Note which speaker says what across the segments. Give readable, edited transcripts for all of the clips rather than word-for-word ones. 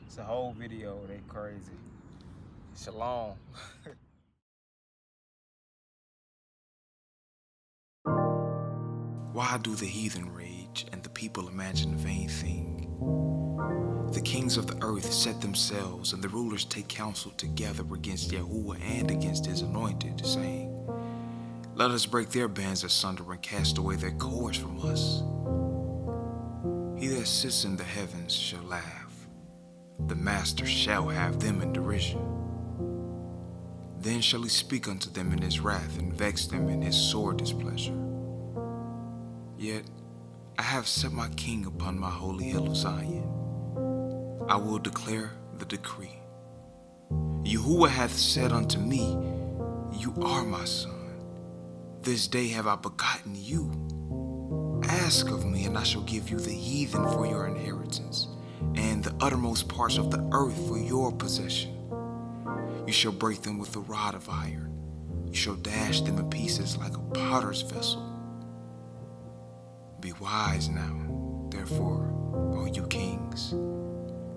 Speaker 1: It's a whole video. They crazy. Shalom.
Speaker 2: Why do the heathen rage and the people imagine a vain thing? The kings of the earth set themselves, and the rulers take counsel together against Yahuwah and against his anointed, saying, Let us break their bands asunder and cast away their cords from us. He that sits in the heavens shall laugh. The master shall have them in derision. Then shall he speak unto them in his wrath, and vex them in his sore displeasure. Yet I have set my king upon my holy hill of Zion. I will declare the decree. Yahuwah hath said unto me, You are my son. This day have I begotten you. Ask of me, and I shall give you the heathen for your inheritance, and the uttermost parts of the earth for your possession. You shall break them with a rod of iron. You shall dash them in pieces like a potter's vessel. Be wise now, therefore, all you kings.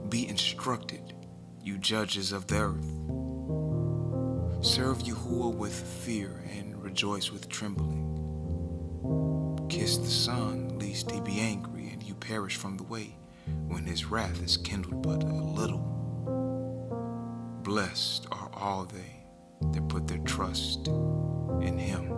Speaker 2: Be instructed, you judges of the earth. Serve Yahuwah with fear and rejoice with trembling. Kiss the Son, lest he be angry and you perish from the way, when his wrath is kindled but a little. Blessed are all they that put their trust in him.